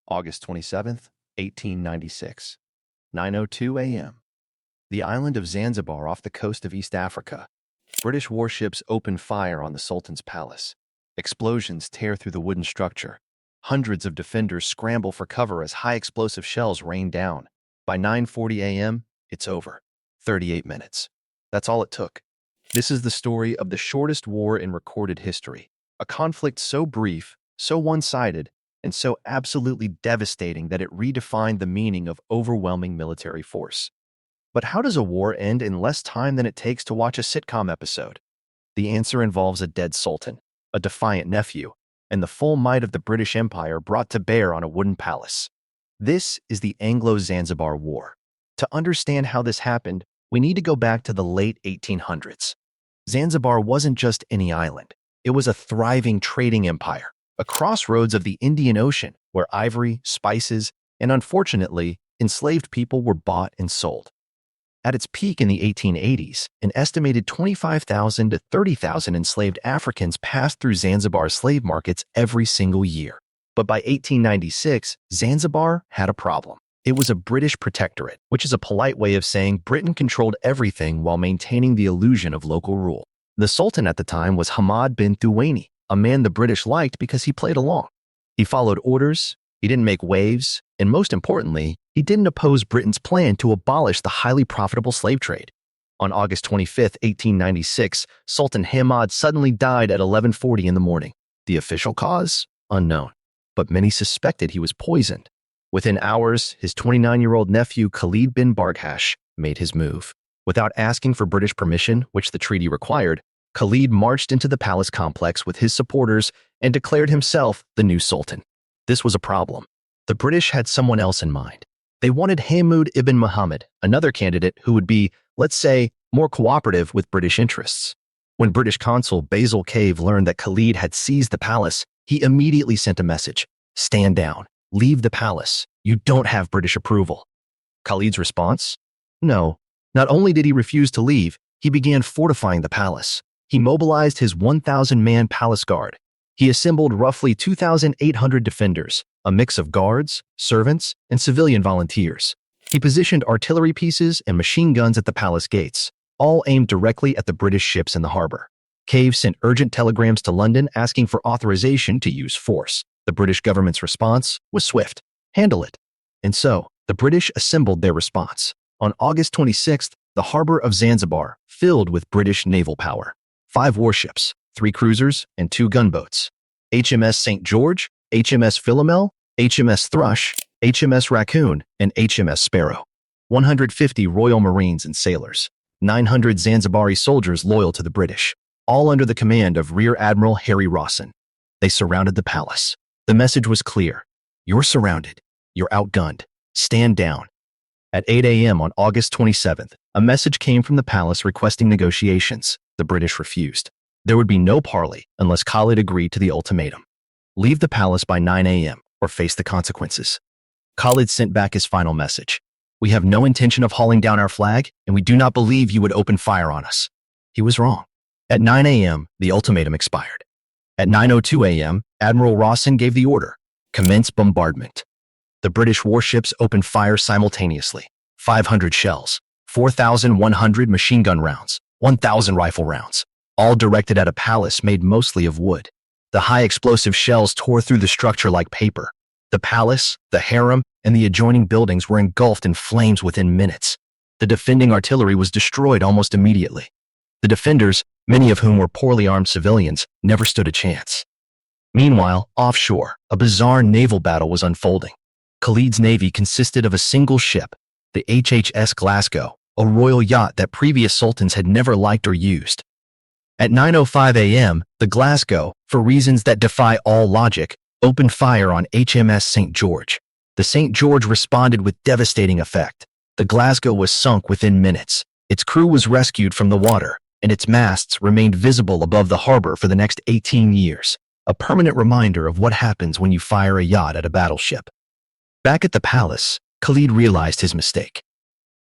August 27th, 1896, 9:02 a.m. The island of Zanzibar off the coast of East Africa. British warships open fire on the Sultan's palace. Explosions tear through the wooden structure. Hundreds of defenders scramble for cover as high explosive shells rain down. By 9:40 a.m., it's over. 38 minutes. That's all it took. This is the story of the shortest war in recorded history. A conflict so brief, so one-sided, and so absolutely devastating that it redefined the meaning of overwhelming military force. But how does a war end in less time than it takes to watch a sitcom episode? The answer involves a dead sultan, a defiant nephew, and the full might of the British Empire brought to bear on a wooden palace. This is the Anglo-Zanzibar War. To understand how this happened, we need to go back to the late 1800s. Zanzibar wasn't just any island. It was a thriving trading empire, a crossroads of the Indian Ocean where ivory, spices, and unfortunately, enslaved people were bought and sold. At its peak in the 1880s, an estimated 25,000 to 30,000 enslaved Africans passed through Zanzibar's slave markets every single year. But by 1896, Zanzibar had a problem. It was a British protectorate, which is a polite way of saying Britain controlled everything while maintaining the illusion of local rule. The Sultan at the time was Hamad bin Thuwaini, a man the British liked because he played along. He followed orders, he didn't make waves, and most importantly, he didn't oppose Britain's plan to abolish the highly profitable slave trade. On August 25, 1896, Sultan Hamad suddenly died at 11:40 in the morning. The official cause? Unknown. But many suspected he was poisoned. Within hours, his 29-year-old nephew Khalid bin Barghash made his move. Without asking for British permission, which the treaty required, Khalid marched into the palace complex with his supporters and declared himself the new sultan. This was a problem. The British had someone else in mind. They wanted Hamoud ibn Muhammad, another candidate who would be, let's say, more cooperative with British interests. When British consul Basil Cave learned that Khalid had seized the palace, he immediately sent a message: "Stand down. Leave the palace. You don't have British approval." Khalid's response? No. Not only did he refuse to leave, he began fortifying the palace. He mobilized his 1,000-man palace guard. He assembled roughly 2,800 defenders, a mix of guards, servants, and civilian volunteers. He positioned artillery pieces and machine guns at the palace gates, all aimed directly at the British ships in the harbor. Cave sent urgent telegrams to London asking for authorization to use force. The British government's response was swift: handle it. And so, the British assembled their response. On August 26th, the harbor of Zanzibar filled with British naval power. 5 warships, 3 cruisers, and 2 gunboats. HMS St. George, HMS Philomel, HMS Thrush, HMS Raccoon, and HMS Sparrow. 150 Royal Marines and sailors. 900 Zanzibari soldiers loyal to the British, all under the command of Rear Admiral Harry Rawson. They surrounded the palace. The message was clear: you're surrounded. You're outgunned. Stand down. At 8 a.m. on August 27th, a message came from the palace requesting negotiations. The British refused. There would be no parley unless Khalid agreed to the ultimatum: leave the palace by 9 a.m. or face the consequences. Khalid sent back his final message: we have no intention of hauling down our flag, and we do not believe you would open fire on us. He was wrong. At 9 a.m., the ultimatum expired. At 9:02 a.m., Admiral Rawson gave the order: commence bombardment. The British warships opened fire simultaneously. 500 shells, 4,100 machine gun rounds, 1,000 rifle rounds, all directed at a palace made mostly of wood. The high explosive shells tore through the structure like paper. The palace, the harem, and the adjoining buildings were engulfed in flames within minutes. The defending artillery was destroyed almost immediately. The defenders, many of whom were poorly armed civilians, never stood a chance. Meanwhile, offshore, a bizarre naval battle was unfolding. Khalid's navy consisted of a single ship, the HHS Glasgow, a royal yacht that previous sultans had never liked or used. At 9:05 a.m., the Glasgow, for reasons that defy all logic, opened fire on HMS St. George. The St. George responded with devastating effect. The Glasgow was sunk within minutes. Its crew was rescued from the water, and its masts remained visible above the harbor for the next 18 years, a permanent reminder of what happens when you fire a yacht at a battleship. Back at the palace, Khalid realized his mistake.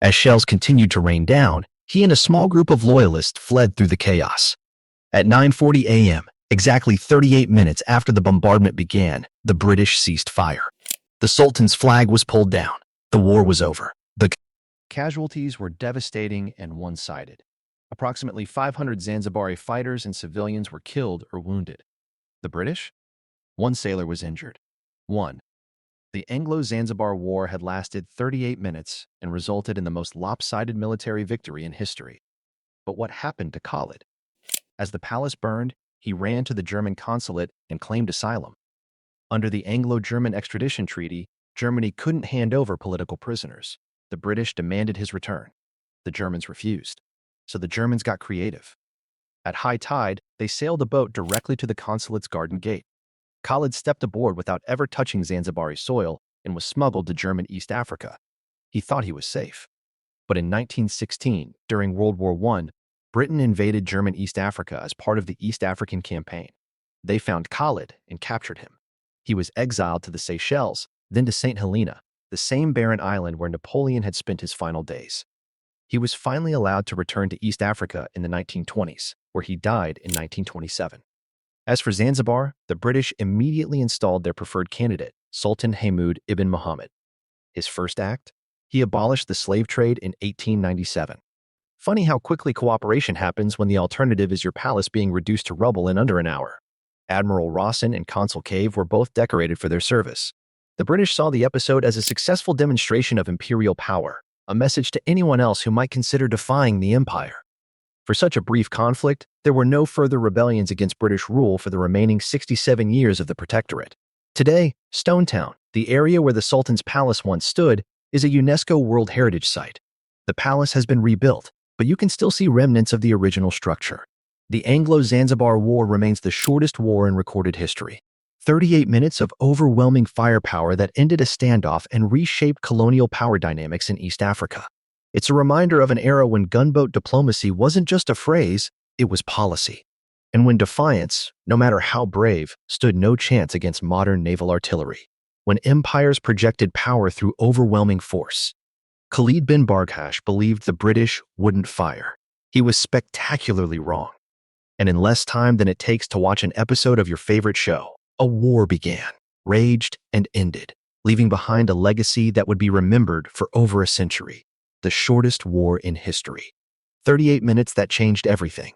As shells continued to rain down, he and a small group of loyalists fled through the chaos. At 9:40 a.m., exactly 38 minutes after the bombardment began, the British ceased fire. The Sultan's flag was pulled down. The war was over. The casualties were devastating and one-sided. Approximately 500 Zanzibari fighters and civilians were killed or wounded. The British? One sailor was injured. 1. The Anglo-Zanzibar War had lasted 38 minutes and resulted in the most lopsided military victory in history. But what happened to Khalid? As the palace burned, he ran to the German consulate and claimed asylum. Under the Anglo-German extradition treaty, Germany couldn't hand over political prisoners. The British demanded his return. The Germans refused. So the Germans got creative. At high tide, they sailed a boat directly to the consulate's garden gate. Khalid stepped aboard without ever touching Zanzibari soil and was smuggled to German East Africa. He thought he was safe. But in 1916, during World War I, Britain invaded German East Africa as part of the East African Campaign. They found Khalid and captured him. He was exiled to the Seychelles, then to St. Helena, the same barren island where Napoleon had spent his final days. He was finally allowed to return to East Africa in the 1920s, where he died in 1927. As for Zanzibar, the British immediately installed their preferred candidate, Sultan Hamoud ibn Muhammad. His first act? He abolished the slave trade in 1897. Funny how quickly cooperation happens when the alternative is your palace being reduced to rubble in under an hour. Admiral Rawson and Consul Cave were both decorated for their service. The British saw the episode as a successful demonstration of imperial power, a message to anyone else who might consider defying the empire. For such a brief conflict, there were no further rebellions against British rule for the remaining 67 years of the Protectorate. Today, Stone Town, the area where the Sultan's palace once stood, is a UNESCO World Heritage Site. The palace has been rebuilt, but you can still see remnants of the original structure. The Anglo-Zanzibar War remains the shortest war in recorded history. 38 minutes of overwhelming firepower that ended a standoff and reshaped colonial power dynamics in East Africa. It's a reminder of an era when gunboat diplomacy wasn't just a phrase, it was policy. And when defiance, no matter how brave, stood no chance against modern naval artillery. When empires projected power through overwhelming force. Khalid bin Barghash believed the British wouldn't fire. He was spectacularly wrong. And in less time than it takes to watch an episode of your favorite show, a war began, raged, and ended, leaving behind a legacy that would be remembered for over a century. The shortest war in history. 38 minutes that changed everything.